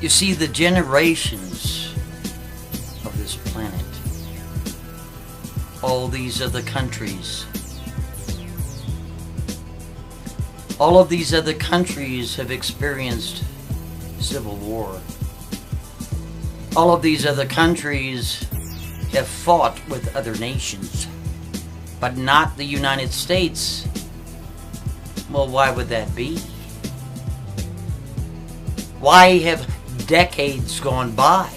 You see, the generations of this planet, all these other countries, all of these other countries have experienced civil war. All of these other countries have fought with other nations, but not the United States. Well, why would that be? Why have decades gone by?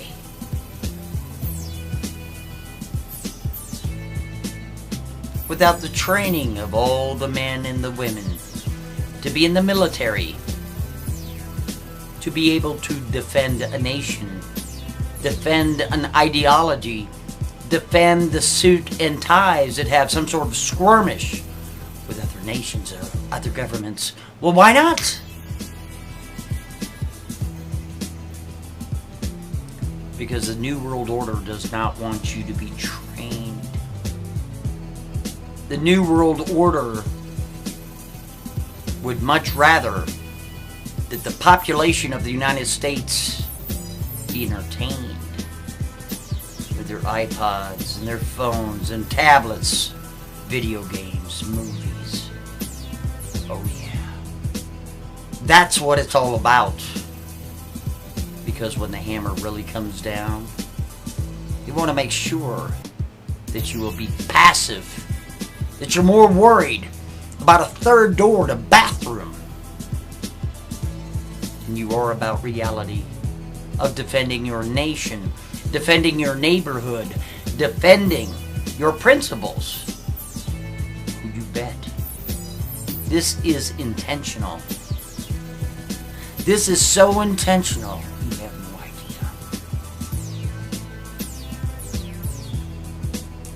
Without the training of all the men and the women to be in the military, to be able to defend a nation, defend an ideology, defend the suit and ties that have some sort of skirmish with other nations or other governments. Well, why not? Because the New World Order does not want you to be trained. The New World Order would much rather that the population of the United States be entertained with their iPods and their phones and tablets, video games, movies. Oh yeah. That's what it's all about. Because when the hammer really comes down, you want to make sure that you will be passive, that you're more worried about a third door to bathroom than you are about reality of defending your nation, defending your neighborhood, defending your principles. You bet. This is intentional. This is so intentional, you have no idea.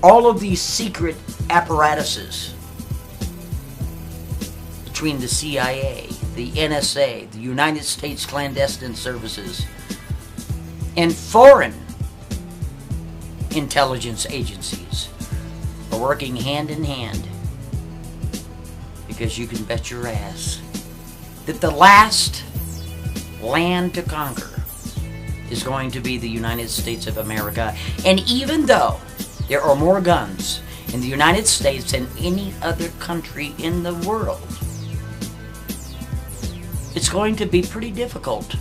All of these secret apparatuses between the CIA, the NSA, the United States clandestine services, and foreign intelligence agencies are working hand in hand, because you can bet your ass that the last land to conquer is going to be the United States of America. And even though there are more guns in the United States than any other country in the world, it's going to be pretty difficult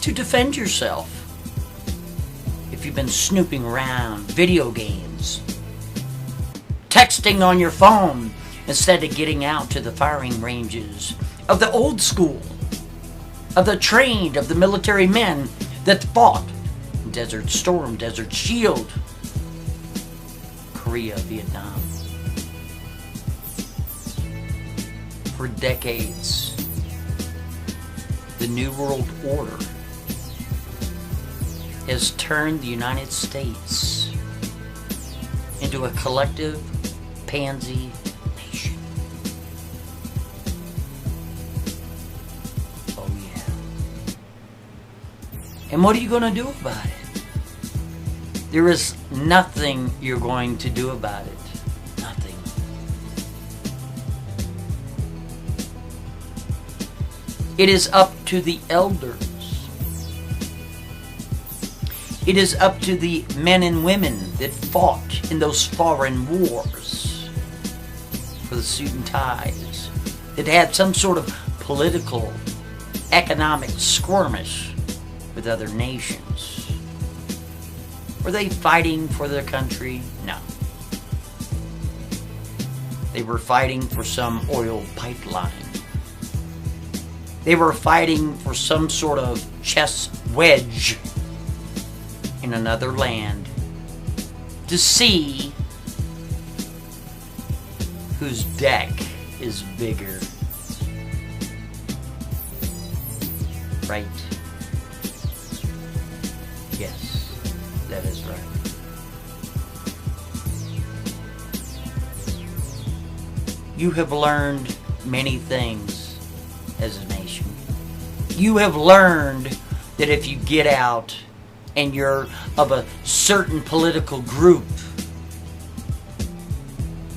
to defend yourself if you've been snooping around video games, texting on your phone instead of getting out to the firing ranges of the old school, of the trained, of the military men that fought in Desert Storm, Desert Shield, Korea, Vietnam. For decades, the New World Order has turned the United States into a collective pansy nation. Oh yeah. And what are you going to do about it? There is nothing you're going to do about it. Nothing. It is up to the elders. It is up to the men and women that fought in those foreign wars for the suit and ties, that had some sort of political, economic skirmish with other nations. Were they fighting for their country? No. They were fighting for some oil pipeline. They were fighting for some sort of chess wedge in another land to see whose deck is bigger. Right? Yes, that is right. You have learned many things as a nation. You have learned that if you get out and you're of a certain political group,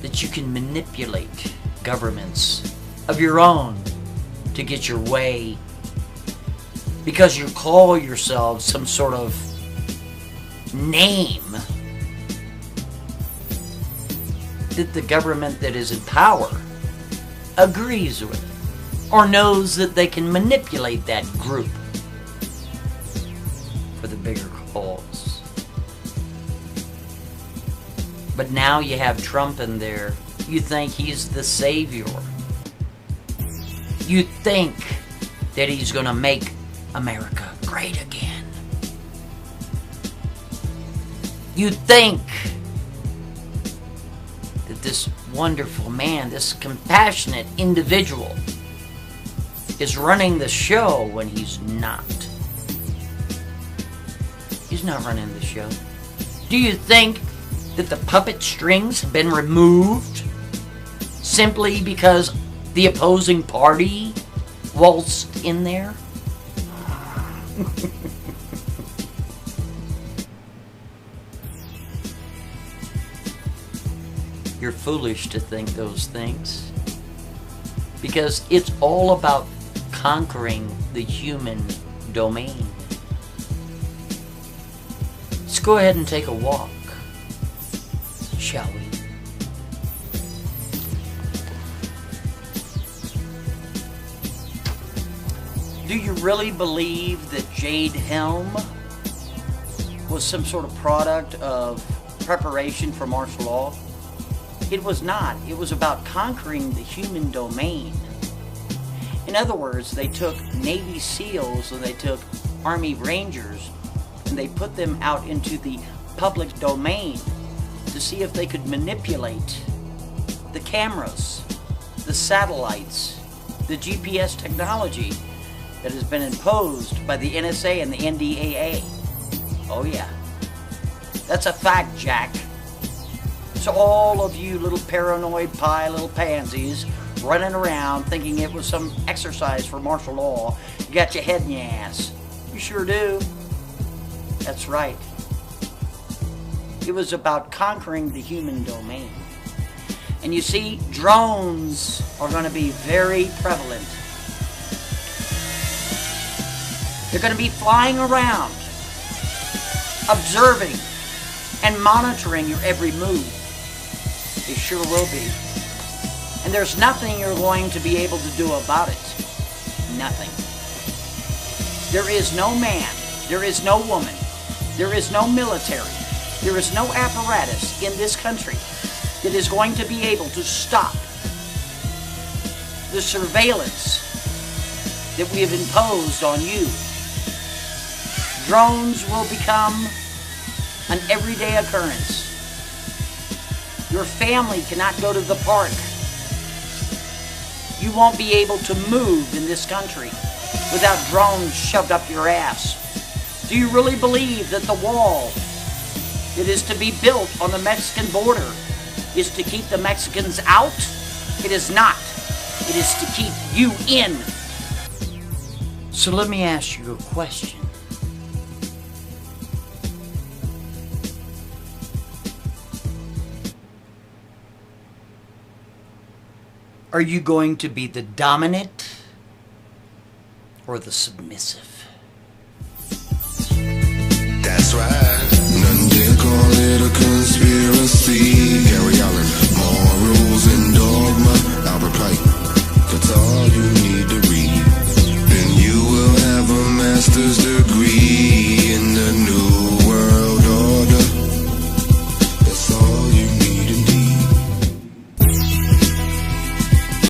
that you can manipulate governments of your own to get your way. because you call yourselves some sort of name that the government that is in power agrees with, or knows that they can manipulate that group for the bigger cause. But now you have Trump in there. You think he's the savior. You think that he's going to make America great again. You think that this wonderful man, this compassionate individual, is running the show when he's not. He's not running the show. Do you think that the puppet strings have been removed simply because the opposing party waltzed in there? You're foolish to think those things, because it's all about conquering the human domain. Let's go ahead and take a walk, shall we? Do you really believe that Jade Helm was some sort of product of preparation for martial law? It was not. It was about conquering the human domain. In other words, they took Navy SEALs and they took Army Rangers and they put them out into the public domain to see if they could manipulate the cameras, the satellites, the GPS technology that has been imposed by the NSA and the NDAA. Oh yeah. That's a fact, Jack. So all of you little paranoid little pansies running around thinking it was some exercise for martial law, you got your head in your ass. You sure do. That's right. It was about conquering the human domain. And you see, drones are going to be very prevalent. They're going to be flying around, observing and monitoring your every move. They sure will be. And there's nothing you're going to be able to do about it. Nothing. There is no man, there is no woman, there is no military, there is no apparatus in this country that is going to be able to stop the surveillance that we have imposed on you. Drones will become an everyday occurrence. Your family cannot go to the park. You won't be able to move in this country without drones shoved up your ass. Do you really believe that the wall that is to be built on the Mexican border is to keep the Mexicans out? It is not. It is to keep you in. So let me ask you a question. Are you going to be the dominant or the submissive?